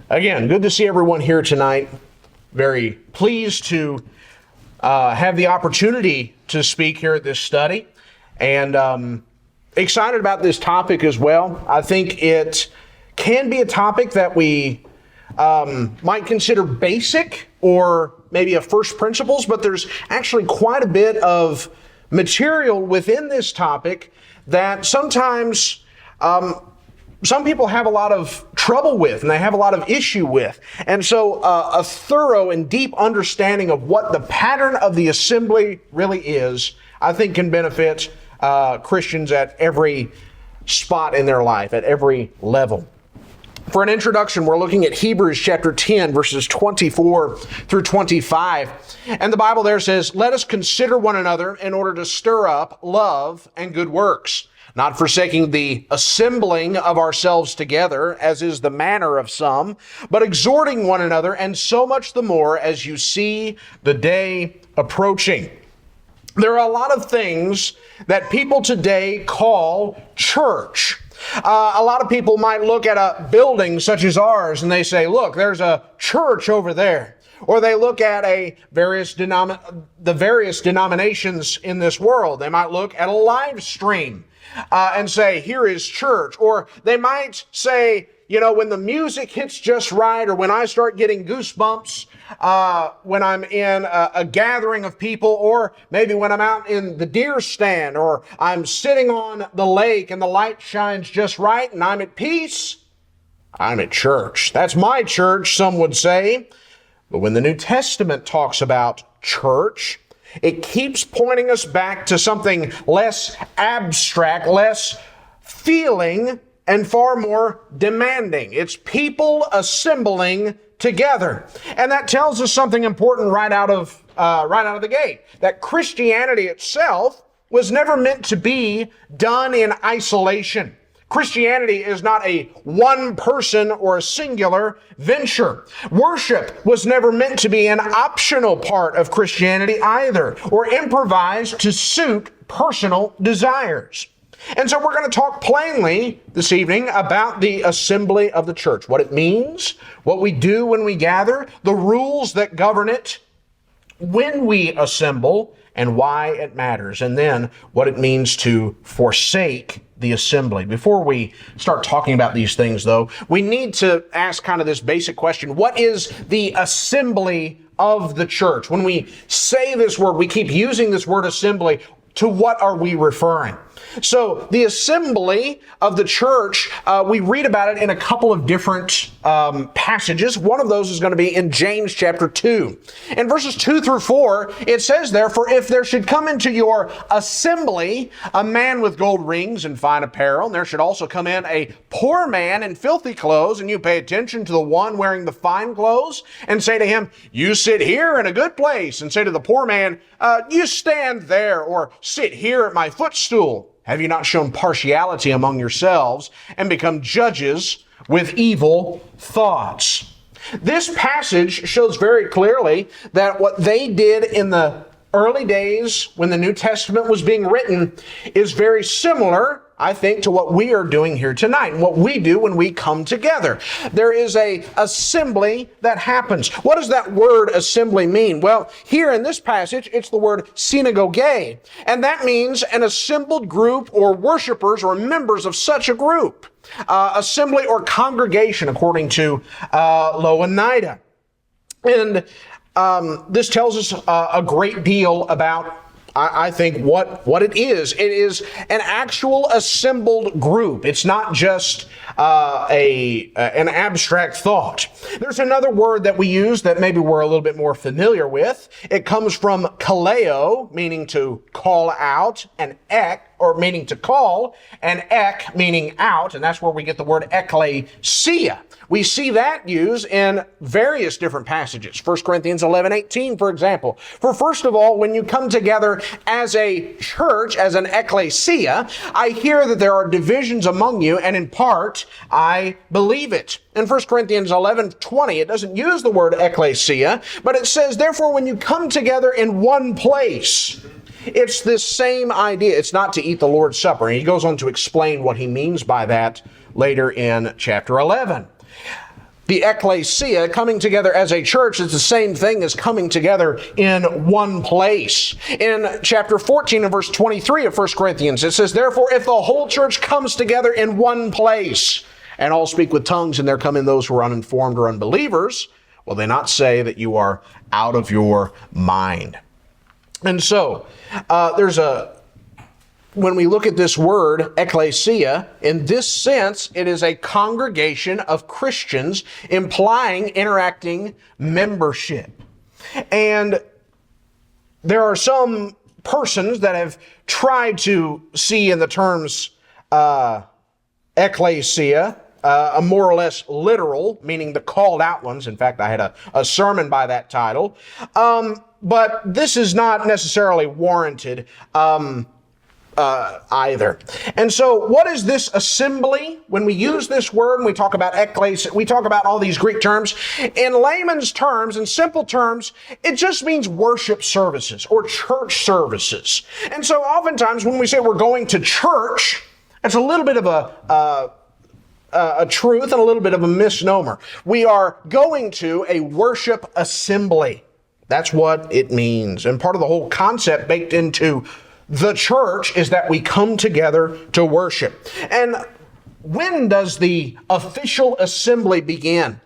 Again, good to see everyone here tonight. Very pleased to have the opportunity to speak here at this study, and excited about this topic as well. I think it can be a topic that we might consider basic or maybe a first principles, but there's actually quite a bit of material within this topic that sometimes some people have a lot of trouble with and they have a lot of issue with. And so a thorough and deep understanding of what the pattern of the assembly really is, I think can benefit Christians at every spot in their life, at every level. For an introduction, we're looking at Hebrews chapter 10, verses 24 through 25. And the Bible there says, "Let us consider one another in order to stir up love and good works, not forsaking the assembling of ourselves together, as is the manner of some, but exhorting one another, and so much the more as you see the day approaching." There are a lot of things that people today call church. A lot of people might look at a building such as ours and they say, look, there's a church over there. Or they look at the various denominations in this world. They might look at a live stream and say, here is church. Or they might say, you know, when the music hits just right, or when I start getting goosebumps, when I'm in a gathering of people, or maybe when I'm out in the deer stand, or I'm sitting on the lake and the light shines just right and I'm at peace, I'm at church. That's my church, some would say. But when the New Testament talks about church, it keeps pointing us back to something less abstract, less feeling, and far more demanding. It's people assembling together. And that tells us something important right out of the gate. That Christianity itself was never meant to be done in isolation. Christianity is not a one person or a singular venture. Worship was never meant to be an optional part of Christianity either, or improvised to suit personal desires. And so we're going to talk plainly this evening about the assembly of the church, what it means, what we do when we gather, the rules that govern it when we assemble, and why it matters, and then what it means to forsake the assembly. Before we start talking about these things, though, we need to ask kind of this basic question: what is the assembly of the church? When we say this word, we keep using this word assembly. To what are we referring? So the assembly of the church, we read about it in a couple of different passages. One of those is going to be in James chapter 2. In verses 2 through 4, it says there, "For if there should come into your assembly a man with gold rings and fine apparel, and there should also come in a poor man in filthy clothes, and you pay attention to the one wearing the fine clothes, and say to him, 'You sit here in a good place,' and say to the poor man, 'You stand there,' or 'Sit here at my footstool.' Have you not shown partiality among yourselves and become judges with evil thoughts?" This passage shows very clearly that what they did in the early days when the New Testament was being written is very similar, I think, to what we are doing here tonight and what we do when we come together. There is a assembly that happens. What does that word assembly mean? Well, here in this passage, it's the word synagogue, and that means an assembled group or worshipers or members of such a group. Assembly or congregation, according to Loanida. And this tells us a great deal about, I think, what it is. It is an actual assembled group. It's not just an abstract thought. There's another word that we use that maybe we're a little bit more familiar with. It comes from kaleo, meaning to call out, and ek, or meaning to call, and ek, meaning out, and that's where we get the word ekklesia. We see that used in various different passages. 1 Corinthians 11:18, for example. "For first of all, when you come together as a church, as an ecclesia, I hear that there are divisions among you, and in part, I believe it." In 1 Corinthians 11:20, it doesn't use the word ecclesia, but it says, "Therefore, when you come together in one place," it's this same idea. It's not to eat the Lord's Supper. And he goes on to explain what he means by that later in chapter 11. The ecclesia, coming together as a church, is the same thing as coming together in one place. In chapter 14 and verse 23 of 1 Corinthians, it says, "Therefore, if the whole church comes together in one place, and all speak with tongues, and there come in those who are uninformed or unbelievers, will they not say that you are out of your mind?" And so, when we look at this word, ecclesia, in this sense, it is a congregation of Christians, implying interacting membership. And there are some persons that have tried to see in the terms ecclesia, a more or less literal, meaning the called out ones. In fact, I had a sermon by that title. But this is not necessarily warranted either. And so what is this assembly? When we use this word and we talk about ecclesia, we talk about all these Greek terms. In layman's terms, in simple terms, it just means worship services or church services. And so oftentimes when we say we're going to church, it's a little bit of a truth and a little bit of a misnomer. We are going to a worship assembly. That's what it means. And part of the whole concept baked into the church is that we come together to worship. And when does the official assembly begin?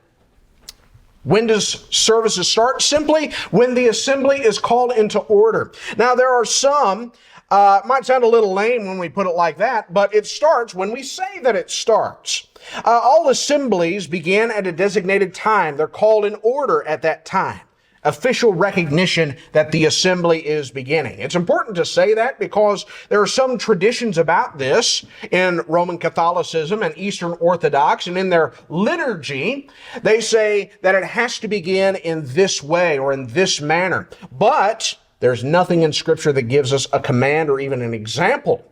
When does services start? Simply when the assembly is called into order. Now, there are some, it might sound a little lame when we put it like that, but it starts when we say that it starts. All assemblies begin at a designated time. They're called in order at that time. Official recognition that the assembly is beginning. It's important to say that because there are some traditions about this in Roman Catholicism and Eastern Orthodox, and in their liturgy, they say that it has to begin in this way or in this manner. But there's nothing in Scripture that gives us a command or even an example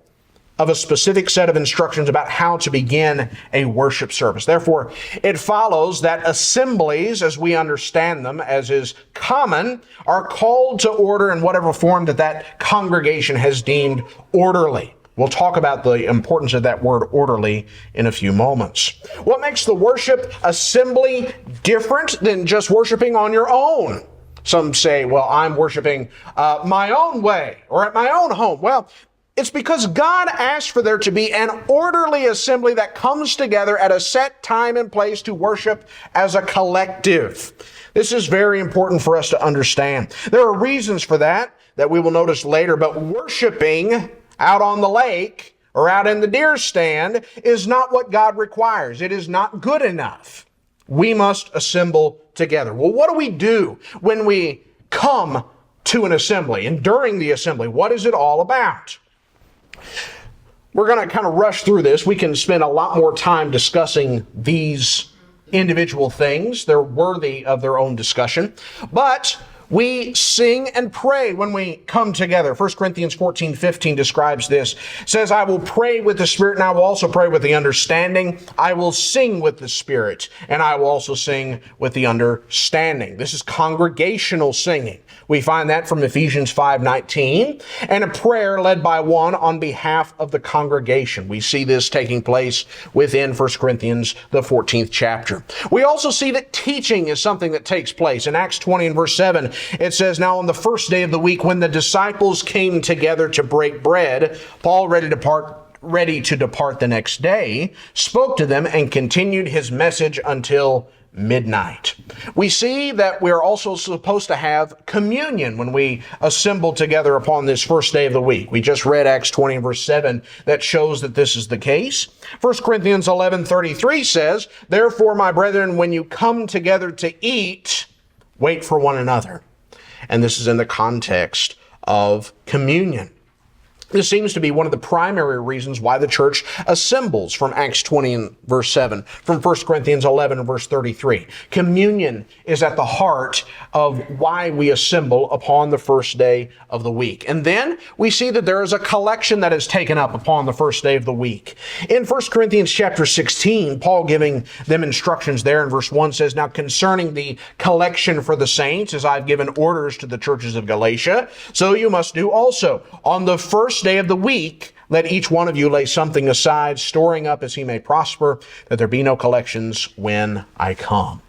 of a specific set of instructions about how to begin a worship service. Therefore, it follows that assemblies, as we understand them, as is common, are called to order in whatever form that congregation has deemed orderly. We'll talk about the importance of that word orderly in a few moments. What makes the worship assembly different than just worshiping on your own? Some say, well, I'm worshiping my own way or at my own home. Well, it's because God asked for there to be an orderly assembly that comes together at a set time and place to worship as a collective. This is very important for us to understand. There are reasons for that we will notice later, but worshiping out on the lake or out in the deer stand is not what God requires. It is not good enough. We must assemble together. Well, what do we do when we come to an assembly and during the assembly? What is it all about? We're going to kind of rush through this. We can spend a lot more time discussing these individual things. They're worthy of their own discussion. But we sing and pray when we come together. 1 Corinthians 14:15 describes this. It says, I will pray with the Spirit, and I will also pray with the understanding. I will sing with the Spirit, and I will also sing with the understanding. This is congregational singing. We find that from Ephesians 5:19, and a prayer led by one on behalf of the congregation. We see this taking place within 1 Corinthians, the 14th chapter. We also see that teaching is something that takes place. In Acts 20 and verse 7, it says, Now on the first day of the week, when the disciples came together to break bread, Paul, ready to depart the next day, spoke to them and continued his message until midnight. We see that we're also supposed to have communion when we assemble together upon this first day of the week. We just read Acts 20 verse 7 that shows that this is the case. 1 Corinthians 11:33 says, Therefore, my brethren, when you come together to eat, wait for one another. And this is in the context of communion. This seems to be one of the primary reasons why the church assembles from Acts 20 and verse 7, from 1 Corinthians 11 and verse 33. Communion is at the heart of why we assemble upon the first day of the week. And then we see that there is a collection that is taken up upon the first day of the week. In 1 Corinthians chapter 16, Paul giving them instructions there in verse 1 says, Now concerning the collection for the saints, as I've given orders to the churches of Galatia, so you must do also. On the first day of the week, let each one of you lay something aside, storing up as he may prosper, that there be no collections when I come.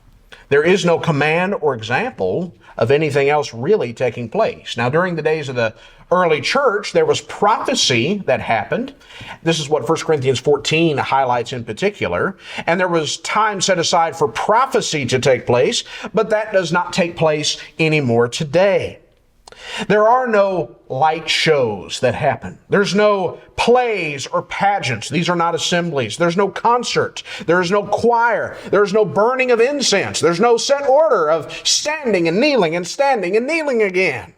There is no command or example of anything else really taking place. Now, during the days of the early church, there was prophecy that happened. This is what 1 Corinthians 14 highlights in particular. And there was time set aside for prophecy to take place, but that does not take place anymore today. There are no light shows that happen. There's no plays or pageants. These are not assemblies. There's no concert. There's no choir. There's no burning of incense. There's no set order of standing and kneeling and standing and kneeling again.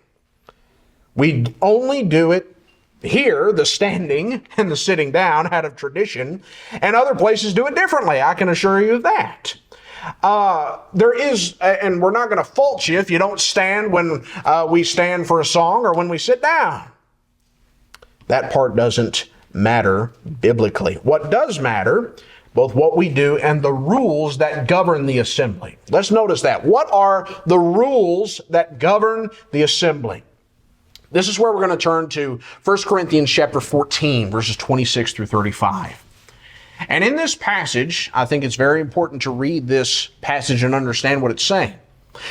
We only do it here, the standing and the sitting down out of tradition, and other places do it differently. I can assure you of that. There is, and we're not going to fault you if you don't stand when we stand for a song or when we sit down. That part doesn't matter biblically. What does matter, both what we do and the rules that govern the assembly. Let's notice that. What are the rules that govern the assembly? This is where we're going to turn to 1 Corinthians chapter 14, verses 26 through 35. And in this passage, I think it's very important to read this passage and understand what it's saying.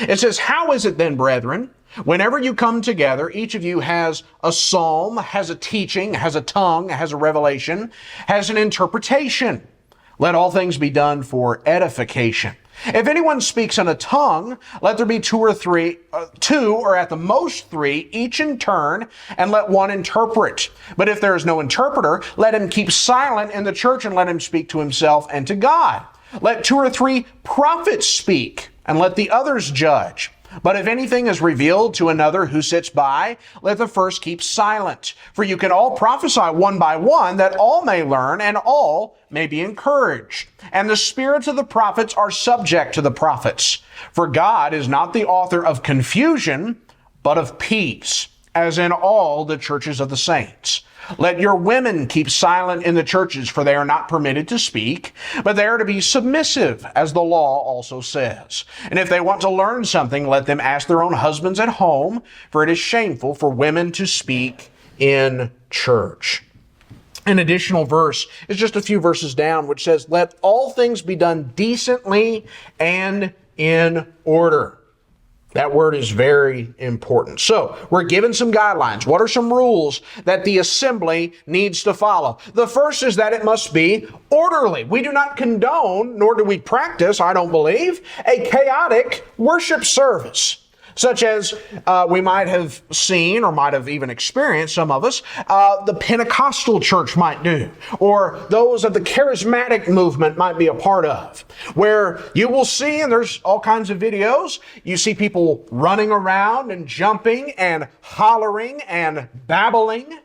It says, "How is it then, brethren, whenever you come together, each of you has a psalm, has a teaching, has a tongue, has a revelation, has an interpretation? Let all things be done for edification. If anyone speaks in a tongue, let there be two or at the most three, each in turn, and let one interpret. But if there is no interpreter, let him keep silent in the church and let him speak to himself and to God. Let two or three prophets speak, and let the others judge. But if anything is revealed to another who sits by, let the first keep silent. For you can all prophesy one by one, that all may learn and all may be encouraged. And the spirits of the prophets are subject to the prophets. For God is not the author of confusion, but of peace, as in all the churches of the saints. Let your women keep silent in the churches, for they are not permitted to speak, but they are to be submissive, as the law also says. And if they want to learn something, let them ask their own husbands at home, for it is shameful for women to speak in church." An additional verse is just a few verses down, which says, "Let all things be done decently and in order." That word is very important. So, we're given some guidelines. What are some rules that the assembly needs to follow? The first is that it must be orderly. We do not condone, nor do we practice, I don't believe, a chaotic worship service, such as we might have seen or might have even experienced, some of us, the Pentecostal church might do, or those of the charismatic movement might be a part of, where you will see, and there's all kinds of videos, you see people running around and jumping and hollering and babbling.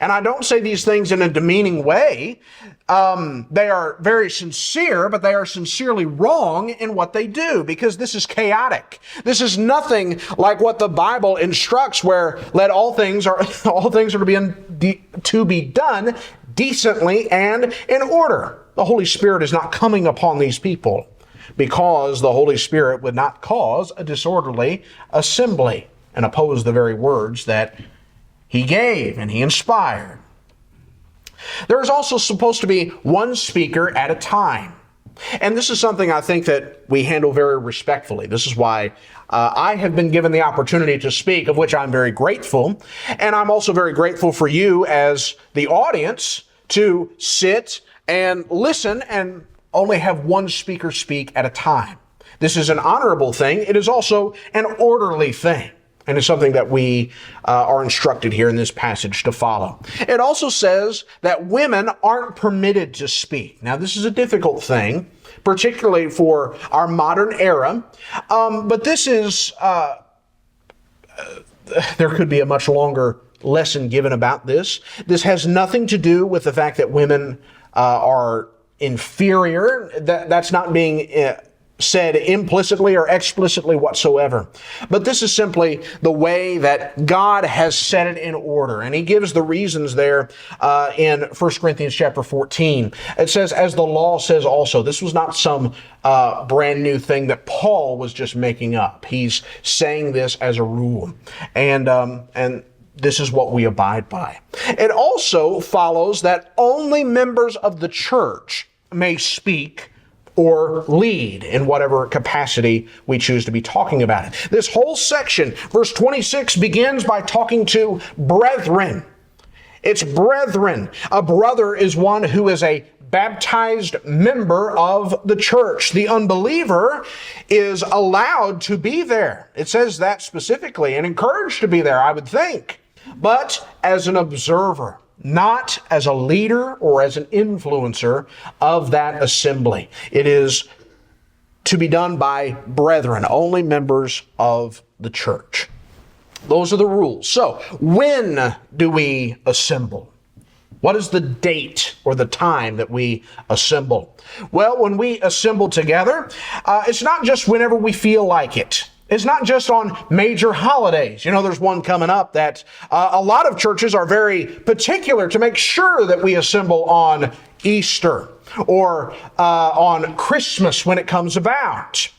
And I don't say these things in a demeaning way. They are very sincere, but they are sincerely wrong in what they do, because this is chaotic. This is nothing like what the Bible instructs, where let all things are to be done decently and in order. The Holy Spirit is not coming upon these people, because the Holy Spirit would not cause a disorderly assembly and oppose the very words that He gave and He inspired. There is also supposed to be one speaker at a time. And this is something I think that we handle very respectfully. This is why I have been given the opportunity to speak, of which I'm very grateful. And I'm also very grateful for you as the audience to sit and listen and only have one speaker speak at a time. This is an honorable thing. It is also an orderly thing. And it's something that we are instructed here in this passage to follow. It also says that women aren't permitted to speak. Now, this is a difficult thing, particularly for our modern era. But this is, there could be a much longer lesson given about this. This has nothing to do with the fact that women are inferior. That's not being said implicitly or explicitly whatsoever. But this is simply the way that God has set it in order. And He gives the reasons there in 1 Corinthians chapter 14. It says, as the law says also. This was not some brand new thing that Paul was just making up. He's saying this as a rule. And this is what we abide by. It also follows that only members of the church may speak or lead in whatever capacity we choose to be talking about it. This whole section, verse 26, begins by talking to brethren. It's brethren. A brother is one who is a baptized member of the church. The unbeliever is allowed to be there. It says that specifically, and encouraged to be there, I would think, but as an observer, not as a leader or as an influencer of that assembly. It is to be done by brethren, only members of the church. Those are the rules. So, when do we assemble? What is the date or the time that we assemble? Well, when we assemble together, it's not just whenever we feel like it. It's not just on major holidays. You know, there's one coming up that a lot of churches are very particular to make sure that we assemble on Easter or on Christmas when it comes about.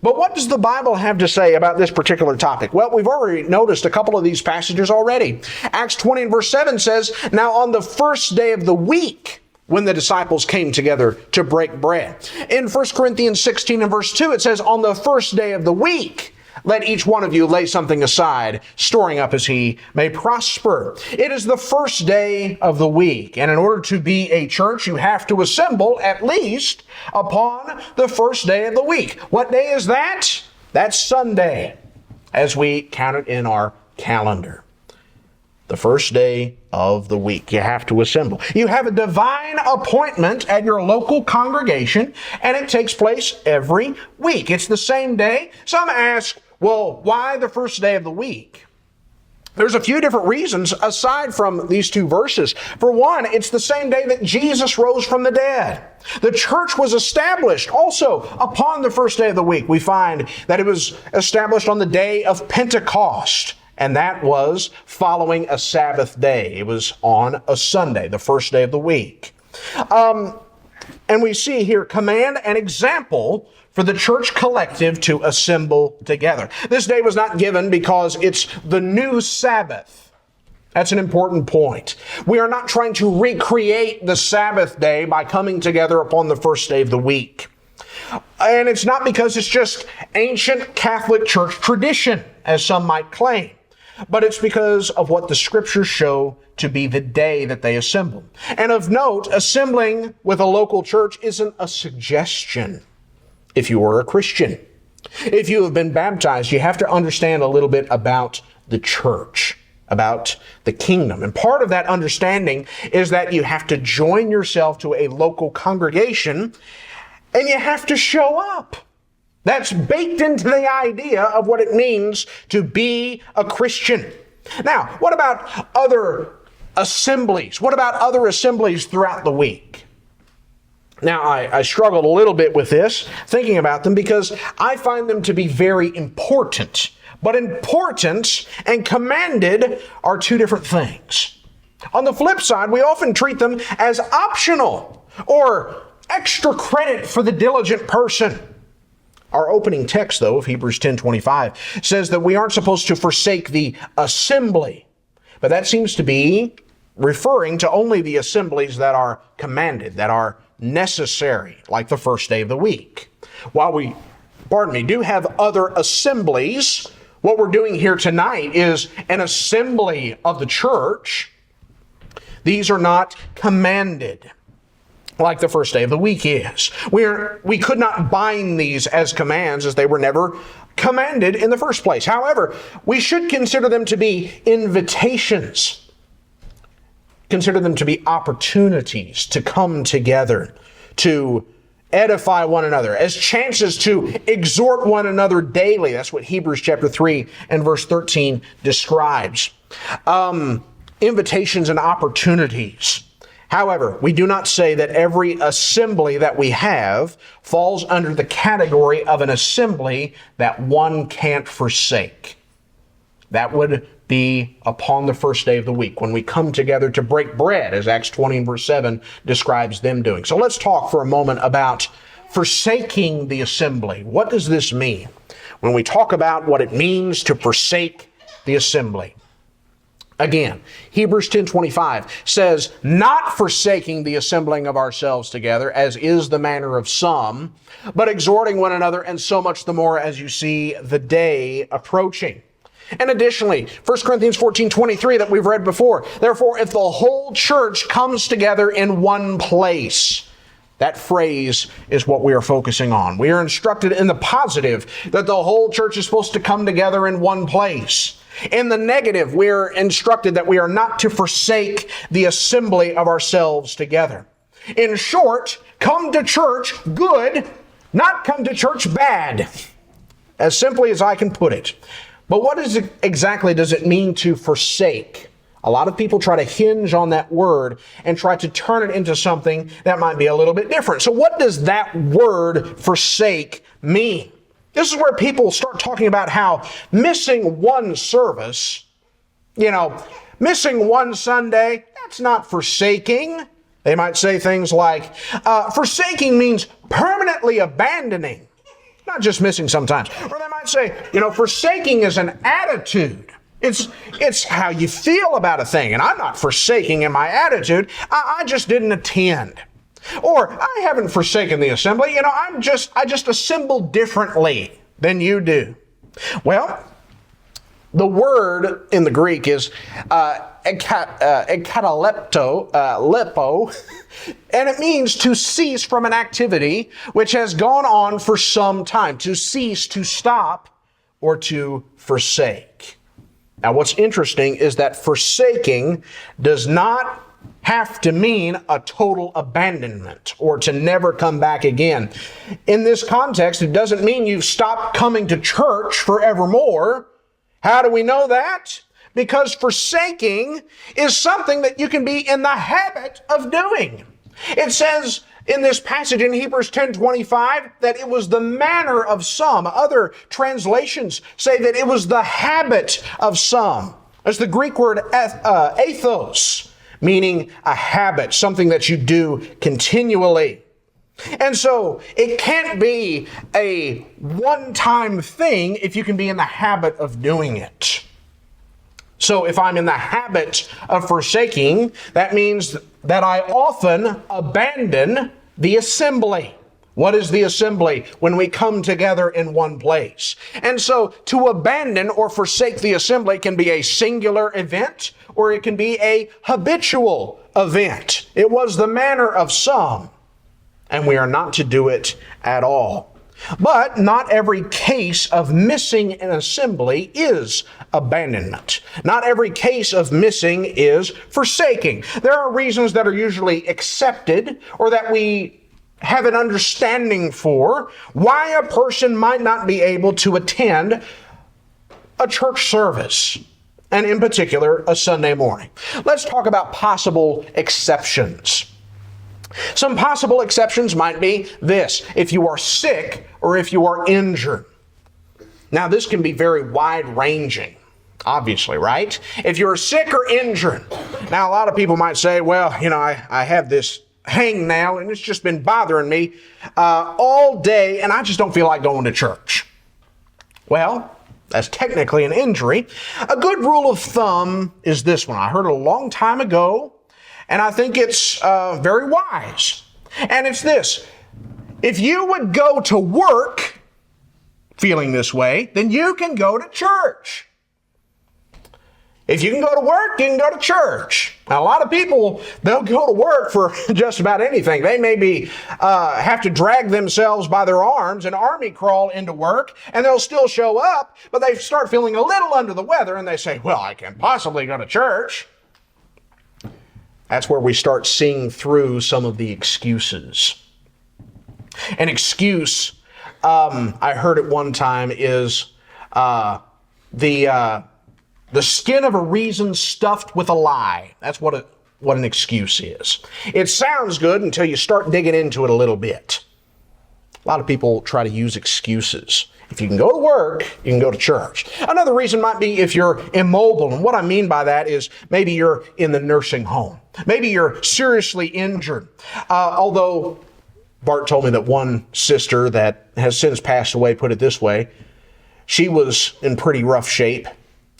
But what does the Bible have to say about this particular topic? Well, we've already noticed a couple of these passages already. Acts 20 and verse 7 says, "Now on the first day of the week, when the disciples came together to break bread." In 1 Corinthians 16 and verse 2, it says, "On the first day of the week, let each one of you lay something aside, storing up as he may prosper." It is the first day of the week, and in order to be a church, you have to assemble at least upon the first day of the week. What day is that? That's Sunday, as we count it in our calendar. The first day of the week, you have to assemble. You have a divine appointment at your local congregation, and it takes place every week. It's the same day. Some ask, well, why the first day of the week? There's a few different reasons aside from these two verses. For one, it's the same day that Jesus rose from the dead. The church was established also upon the first day of the week. We find that it was established on the day of Pentecost. And that was following a Sabbath day. It was on a Sunday, the first day of the week. And we see here command and example for the church collective to assemble together. This day was not given because it's the new Sabbath. That's an important point. We are not trying to recreate the Sabbath day by coming together upon the first day of the week. And it's not because it's just ancient Catholic Church tradition, as some might claim. But it's because of what the Scriptures show to be the day that they assemble. And of note, assembling with a local church isn't a suggestion if you are a Christian. If you have been baptized, you have to understand a little bit about the church, about the kingdom. And part of that understanding is that you have to join yourself to a local congregation and you have to show up. That's baked into the idea of what it means to be a Christian. Now, what about other assemblies? What about other assemblies throughout the week? Now, I struggled a little bit with this, thinking about them, because I find them to be very important. But important and commanded are two different things. On the flip side, we often treat them as optional or extra credit for the diligent person. Our opening text, though, of Hebrews 10:25, says that we aren't supposed to forsake the assembly. But that seems to be referring to only the assemblies that are commanded, that are necessary, like the first day of the week. While we, do have other assemblies, what we're doing here tonight is an assembly of the church. These are not commanded, like the first day of the week is. We could not bind these as commands, as they were never commanded in the first place. However, we should consider them to be invitations. Consider them to be opportunities to come together, to edify one another, as chances to exhort one another daily. That's what Hebrews chapter 3 and verse 13 describes. Invitations and opportunities. However, we do not say that every assembly that we have falls under the category of an assembly that one can't forsake. That would be upon the first day of the week, when we come together to break bread, as Acts 20 and verse 7 describes them doing. So let's talk for a moment about forsaking the assembly. What does this mean? When we talk about what it means to forsake the assembly, Again, Hebrews 10:25 says, not forsaking the assembling of ourselves together, as is the manner of some, but exhorting one another, and so much the more as you see the day approaching. And additionally, 1 Corinthians 14:23 that we've read before, therefore, if the whole church comes together in one place, that phrase is what we are focusing on. We are instructed in the positive that the whole church is supposed to come together in one place. In the negative, we are instructed that we are not to forsake the assembly of ourselves together. In short, come to church good, not come to church bad. As simply as I can put it. But what exactly does it mean to forsake? A lot of people try to hinge on that word and try to turn it into something that might be a little bit different. So what does that word forsake mean? This is where people start talking about how missing one service, missing one Sunday, that's not forsaking. They might say things like, forsaking means permanently abandoning, not just missing sometimes. Or they might say, forsaking is an attitude. It's how you feel about a thing. And I'm not forsaking in my attitude. I just didn't attend. Or I haven't forsaken the assembly. I just assemble differently than you do. Well, the word in the Greek is ekatalepto, and it means to cease from an activity which has gone on for some time. To cease, to stop, or to forsake. Now, what's interesting is that forsaking does not have to mean a total abandonment or to never come back again. In this context, it doesn't mean you've stopped coming to church forevermore. How do we know that? Because forsaking is something that you can be in the habit of doing. It says in this passage in Hebrews 10:25 that it was the manner of some. Other translations say that it was the habit of some. That's the Greek word ethos, meaning a habit, something that you do continually. And so it can't be a one-time thing if you can be in the habit of doing it. So if I'm in the habit of forsaking, that means that I often abandon the assembly. What is the assembly? When we come together in one place. And so to abandon or forsake the assembly can be a singular event or it can be a habitual event. It was the manner of some, and we are not to do it at all. But not every case of missing an assembly is abandonment. Not every case of missing is forsaking. There are reasons that are usually accepted or that we have an understanding for why a person might not be able to attend a church service, and in particular, a Sunday morning. Let's talk about possible exceptions. Some possible exceptions might be this: if you are sick or if you are injured. Now, this can be very wide-ranging, obviously, right? If you're sick or injured. Now, a lot of people might say, well, I have this hangnail and it's just been bothering me all day and I just don't feel like going to church. Well, that's technically an injury. A good rule of thumb is this one. I heard it a long time ago, and I think it's very wise. And it's this: if you would go to work feeling this way, then you can go to church. If you can go to work, you can go to church. Now, a lot of people, they'll go to work for just about anything. They maybe have to drag themselves by their arms and army crawl into work, and they'll still show up, but they start feeling a little under the weather, and they say, well, I can't possibly go to church. That's where we start seeing through some of the excuses. An excuse, I heard at one time, is the skin of a reason stuffed with a lie. That's what an excuse is. It sounds good until you start digging into it a little bit. A lot of people try to use excuses. If you can go to work, you can go to church. Another reason might be if you're immobile. And what I mean by that is maybe you're in the nursing home. Maybe you're seriously injured. Although Bart told me that one sister that has since passed away put it this way: she was in pretty rough shape.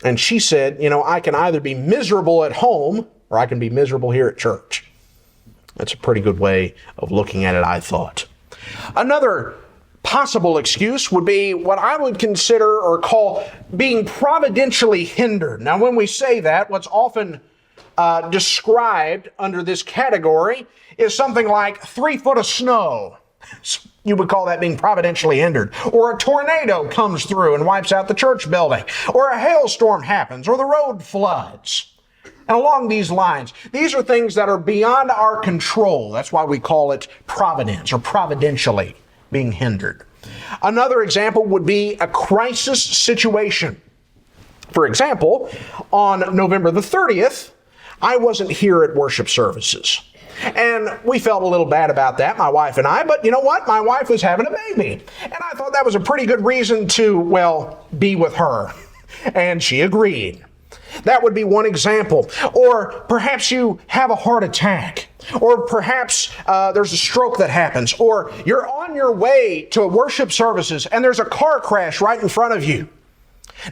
And she said, I can either be miserable at home or I can be miserable here at church. That's a pretty good way of looking at it, I thought. Another possible excuse would be what I would consider or call being providentially hindered. Now, when we say that, what's often described under this category is something like 3 foot of snow. You would call that being providentially hindered. Or a tornado comes through and wipes out the church building. Or a hailstorm happens, or the road floods. And along these lines, these are things that are beyond our control. That's why we call it providence or providentially being hindered. Another example would be a crisis situation. For example, on November the 30th, I wasn't here at worship services. And we felt a little bad about that, my wife and I, but you know what? My wife was having a baby. And I thought that was a pretty good reason to, be with her. And she agreed. That would be one example. Or perhaps you have a heart attack. Or perhaps there's a stroke that happens. Or you're on your way to worship services and there's a car crash right in front of you.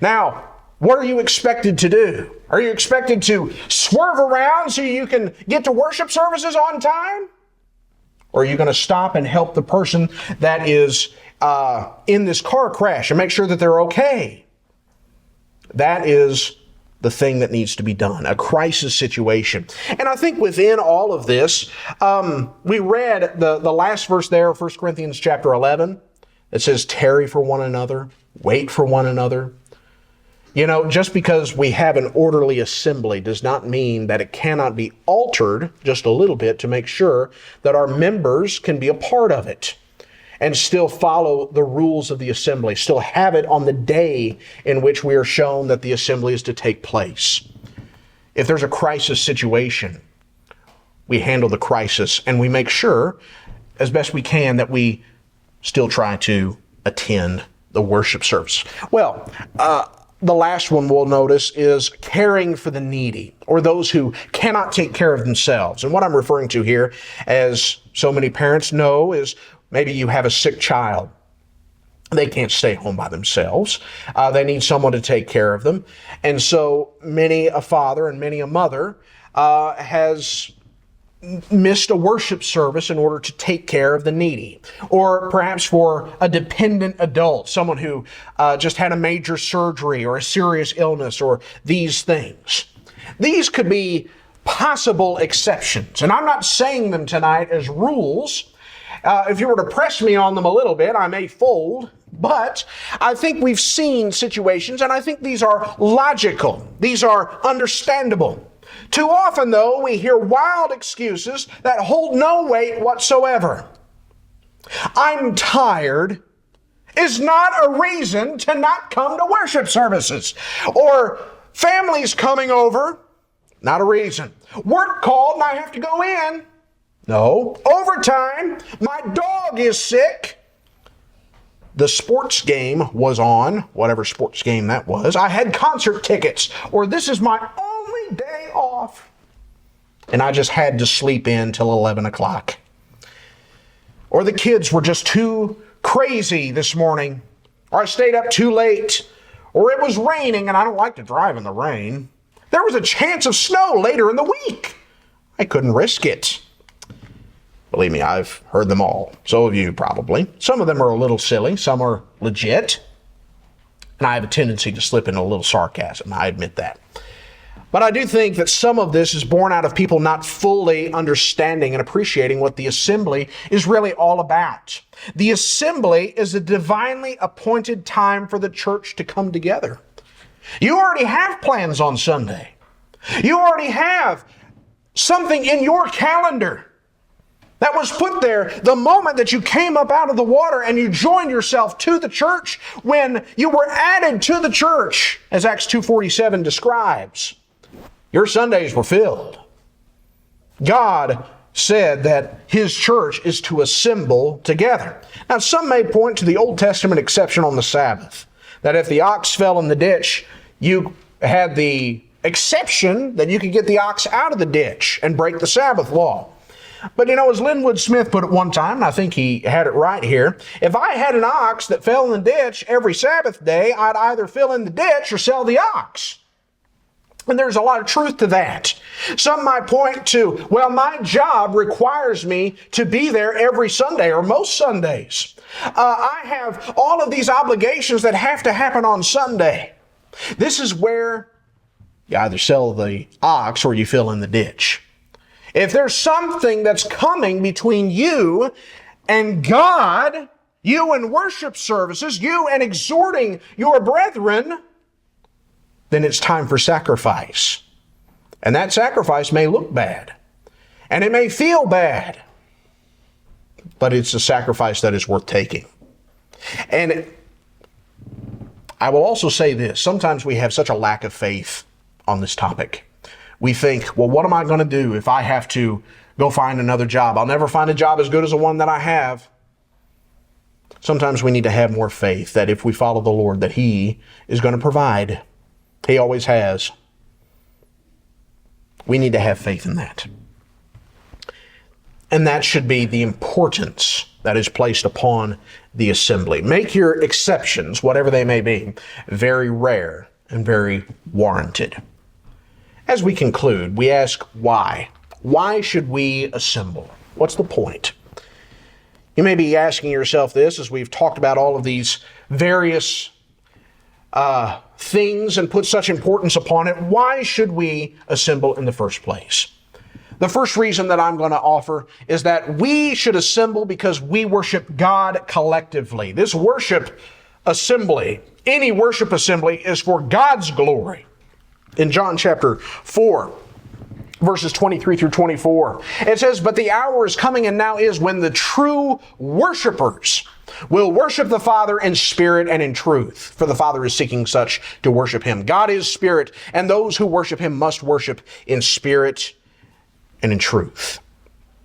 Now, what are you expected to do? Are you expected to swerve around so you can get to worship services on time? Or are you going to stop and help the person that is in this car crash and make sure that they're okay? That is the thing that needs to be done, a crisis situation. And I think within all of this, we read the last verse there, 1 Corinthians chapter 11. It says, tarry for one another, wait for one another. Just because we have an orderly assembly does not mean that it cannot be altered just a little bit to make sure that our members can be a part of it and still follow the rules of the assembly, still have it on the day in which we are shown that the assembly is to take place. If there's a crisis situation, we handle the crisis and we make sure, as best we can, that we still try to attend the worship service. Well, the last one we'll notice is caring for the needy or those who cannot take care of themselves. And what I'm referring to here, as so many parents know, is maybe you have a sick child. They can't stay home by themselves. They need someone to take care of them. And so many a father and many a mother has missed a worship service in order to take care of the needy. Or perhaps for a dependent adult, someone who just had a major surgery or a serious illness or these things. These could be possible exceptions. And I'm not saying them tonight as rules. If you were to press me on them a little bit, I may fold. But I think we've seen situations, and I think these are logical. These are understandable. Too often, though, we hear wild excuses that hold no weight whatsoever. I'm tired is not a reason to not come to worship services. Or family's coming over, not a reason. Work called and I have to go in. No. Overtime, my dog is sick. The sports game was on, whatever sports game that was. I had concert tickets, or this is my only day off. And I just had to sleep in till 11 o'clock. Or the kids were just too crazy this morning. Or I stayed up too late. Or it was raining and I don't like to drive in the rain. There was a chance of snow later in the week. I couldn't risk it. Believe me, I've heard them all. So have you probably. Some of them are a little silly. Some are legit. And I have a tendency to slip into a little sarcasm. I admit that. But I do think that some of this is born out of people not fully understanding and appreciating what the assembly is really all about. The assembly is a divinely appointed time for the church to come together. You already have plans on Sunday. You already have something in your calendar that was put there the moment that you came up out of the water and you joined yourself to the church, when you were added to the church, as Acts 2:47 describes. Your Sundays were filled. God said that His church is to assemble together. Now, some may point to the Old Testament exception on the Sabbath, that if the ox fell in the ditch, you had the exception that you could get the ox out of the ditch and break the Sabbath law. But as Linwood Smith put it one time, and I think he had it right here, if I had an ox that fell in the ditch every Sabbath day, I'd either fill in the ditch or sell the ox. And there's a lot of truth to that. Some might point to, well, my job requires me to be there every Sunday or most Sundays. I have all of these obligations that have to happen on Sunday. This is where you either sell the ox or you fill in the ditch. If there's something that's coming between you and God, you and worship services, you and exhorting your brethren, then it's time for sacrifice. And that sacrifice may look bad, and it may feel bad, but it's a sacrifice that is worth taking. And I will also say this. Sometimes we have such a lack of faith on this topic. We think, well, what am I going to do if I have to go find another job? I'll never find a job as good as the one that I have. Sometimes we need to have more faith that if we follow the Lord, that He is going to provide. He always has. We need to have faith in that. And that should be the importance that is placed upon the assembly. Make your exceptions, whatever they may be, very rare and very warranted. As we conclude, we ask why. Why should we assemble? What's the point? You may be asking yourself this as we've talked about all of these various things and put such importance upon it. Why should we assemble in the first place? The first reason that I'm going to offer is that we should assemble because we worship God collectively. This worship assembly, any worship assembly, is for God's glory. In John chapter 4, verses 23 through 24, it says, "But the hour is coming and now is when the true worshipers will worship the Father in spirit and in truth. For the Father is seeking such to worship Him. God is spirit, and those who worship Him must worship in spirit and in truth."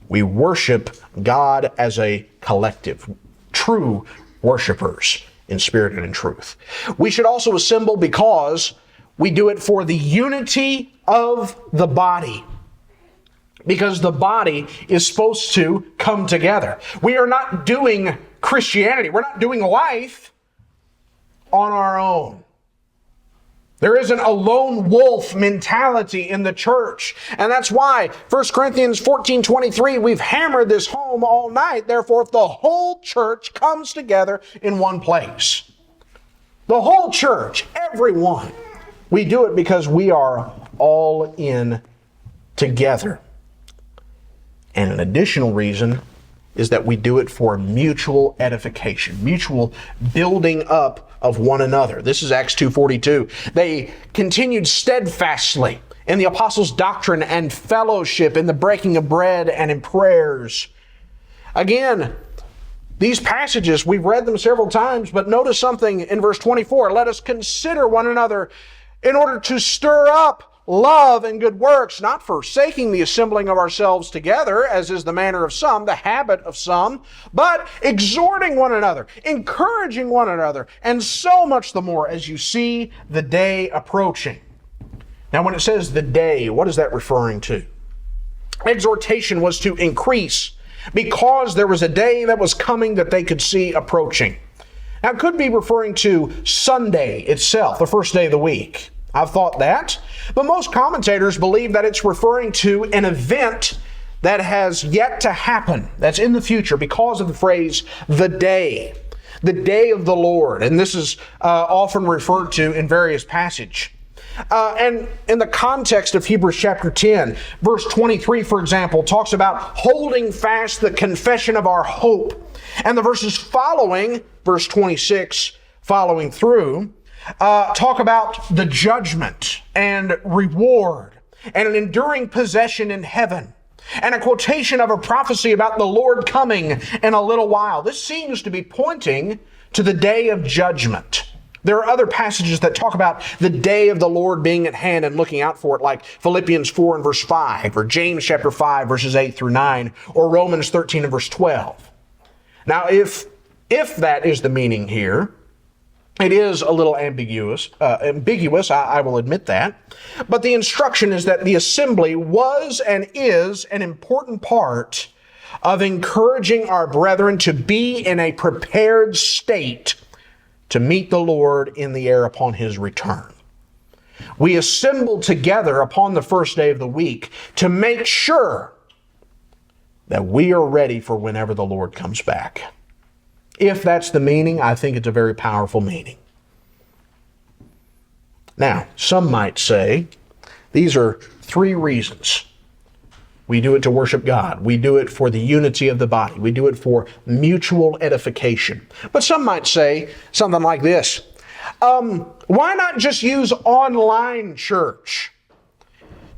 We worship God as a collective, true worshipers in spirit and in truth. We should also assemble because we do it for the unity of the body. Because the body is supposed to come together. We are not doing Christianity. We're not doing life on our own. There isn't a lone wolf mentality in the church. And that's why 1 Corinthians 14:23, we've hammered this home all night. Therefore, if the whole church comes together in one place, the whole church, everyone, we do it because we are all in together. And an additional reason is that we do it for mutual edification, mutual building up of one another. This is Acts 2:42. They continued steadfastly in the apostles' doctrine and fellowship, in the breaking of bread and in prayers. Again, these passages, we've read them several times, but notice something in verse 24. "Let us consider one another in order to stir up love and good works, not forsaking the assembling of ourselves together, as is the manner of some, the habit of some, but exhorting one another, encouraging one another, and so much the more as you see the day approaching." Now, when it says the day, what is that referring to? Exhortation was to increase because there was a day that was coming that they could see approaching. Now, it could be referring to Sunday itself, the first day of the week. I've thought that. But most commentators believe that it's referring to an event that has yet to happen, that's in the future, because of the phrase, the day of the Lord. And this is often referred to in various passages. And in the context of Hebrews chapter 10, verse 23, for example, talks about holding fast the confession of our hope. And the verses following, verse 26, following through, talk about the judgment and reward and an enduring possession in heaven and a quotation of a prophecy about the Lord coming in a little while. This seems to be pointing to the day of judgment. There are other passages that talk about the day of the Lord being at hand and looking out for it, like Philippians 4 and verse 5, or James chapter 5, verses 8 through 9, or Romans 13 and verse 12. Now, if that is the meaning here, it is a little ambiguous, I will admit that. But the instruction is that the assembly was and is an important part of encouraging our brethren to be in a prepared state to meet the Lord in the air upon His return. We assemble together upon the first day of the week to make sure that we are ready for whenever the Lord comes back. If that's the meaning, I think it's a very powerful meaning. Now, some might say these are 3 reasons. We do it to worship God. We do it for the unity of the body. We do it for mutual edification. But some might say something like this. Why not just use online church?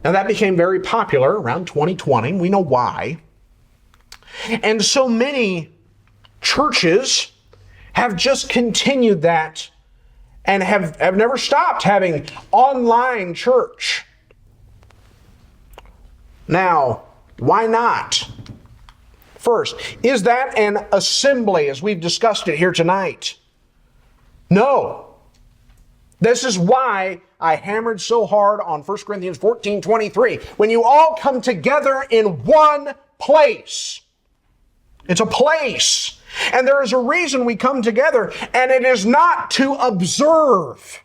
Now that became very popular around 2020. We know why. And so many churches have just continued that and have never stopped having online church. Now, why not? First, is that an assembly as we've discussed it here tonight? No. This is why I hammered so hard on 1 Corinthians 14:23. When you all come together in one place. It's a place. And there is a reason we come together, and it is not to observe.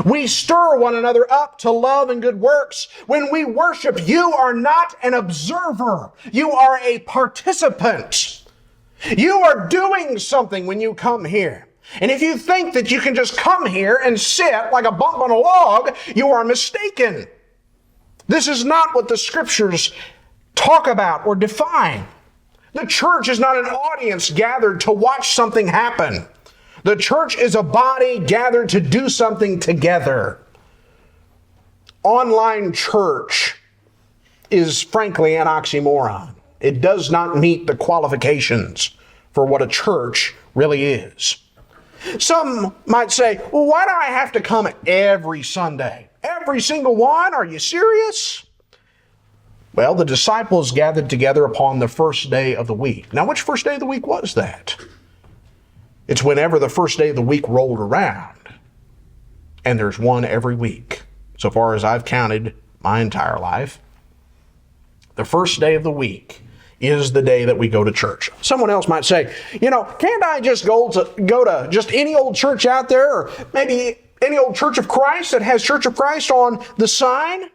We stir one another up to love and good works. When we worship, you are not an observer. You are a participant. You are doing something when you come here. And if you think that you can just come here and sit like a bump on a log, you are mistaken. This is not what the Scriptures talk about or define. The church is not an audience gathered to watch something happen. The church is a body gathered to do something together. Online church is frankly an oxymoron. It does not meet the qualifications for what a church really is. Some might say, well, why do I have to come every Sunday? Every single one? Are you serious? Well, the disciples gathered together upon the first day of the week. Now, which first day of the week was that? It's whenever the first day of the week rolled around. And there's one every week. So far as I've counted my entire life, the first day of the week is the day that we go to church. Someone else might say, can't I just go to just any old church out there, or maybe any old Church of Christ that has Church of Christ on the sign?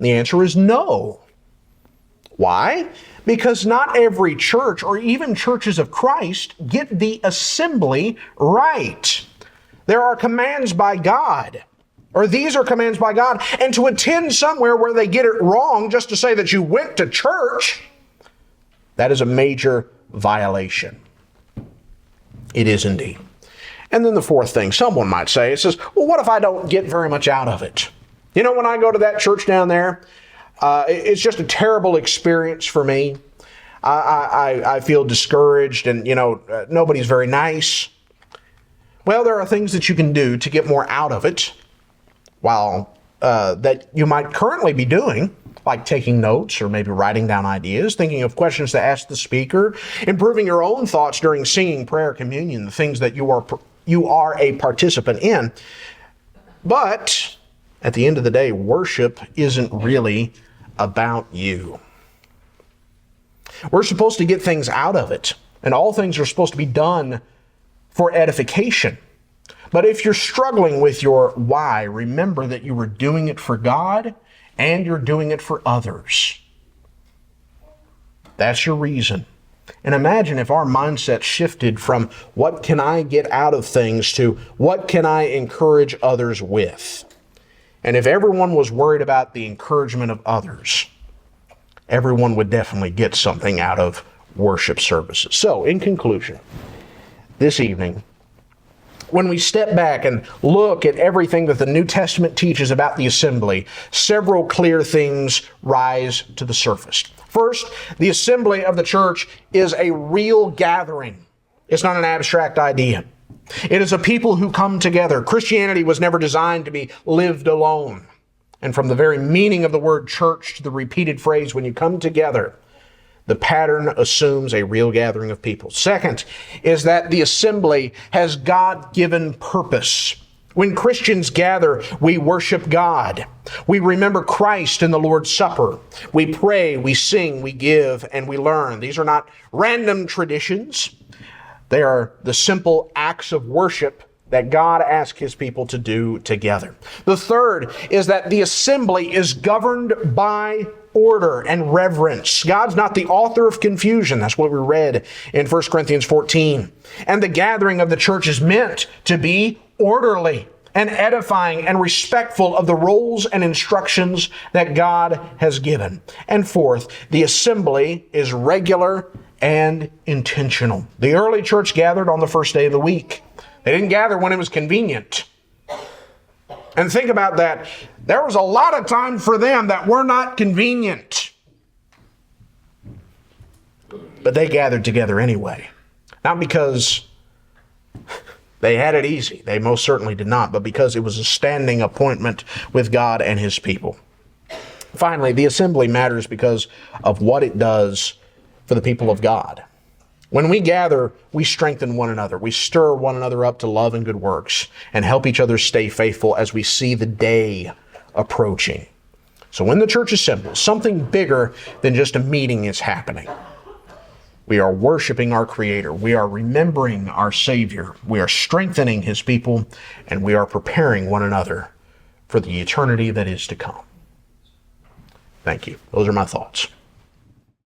The answer is no. Why? Because not every church, or even churches of Christ, get the assembly right. There are commands by God, or these are commands by God, and to attend somewhere where they get it wrong just to say that you went to church, that is a major violation. It is indeed. And then the fourth thing, someone might say, it says, well, what if I don't get very much out of it? When I go to that church down there, it's just a terrible experience for me. I feel discouraged, and, nobody's very nice. Well, there are things that you can do to get more out of it, while that you might currently be doing, like taking notes or maybe writing down ideas, thinking of questions to ask the speaker, improving your own thoughts during singing, prayer, communion, the things that you are a participant in. But at the end of the day, worship isn't really about you. We're supposed to get things out of it, and all things are supposed to be done for edification. But if you're struggling with your why, remember that you were doing it for God and you're doing it for others. That's your reason. And imagine if our mindset shifted from what can I get out of things to what can I encourage others with? And if everyone was worried about the encouragement of others, everyone would definitely get something out of worship services. So, in conclusion, this evening, when we step back and look at everything that the New Testament teaches about the assembly, several clear things rise to the surface. First, the assembly of the church is a real gathering. It's not an abstract idea. It is a people who come together. Christianity was never designed to be lived alone. And from the very meaning of the word church to the repeated phrase, when you come together, the pattern assumes a real gathering of people. Second is that the assembly has God-given purpose. When Christians gather, we worship God. We remember Christ in the Lord's Supper. We pray, we sing, we give, and we learn. These are not random traditions. They are the simple acts of worship that God asks his people to do together. The third is that the assembly is governed by order and reverence. God's not the author of confusion. That's what we read in 1 Corinthians 14. And the gathering of the church is meant to be orderly and edifying and respectful of the rules and instructions that God has given. And fourth, the assembly is regular and intentional. The early church gathered on the first day of the week. They didn't gather when it was convenient. And think about that. There was a lot of time for them that were not convenient. But they gathered together anyway. Not because they had it easy. They most certainly did not. But because it was a standing appointment with God and his people. Finally, the assembly matters because of what it does for the people of God. When we gather, we strengthen one another. We stir one another up to love and good works and help each other stay faithful as we see the day approaching. So when the church assembles, something bigger than just a meeting is happening. We are worshiping our Creator. We are remembering our Savior. We are strengthening his people, and we are preparing one another for the eternity that is to come. Thank you. Those are my thoughts.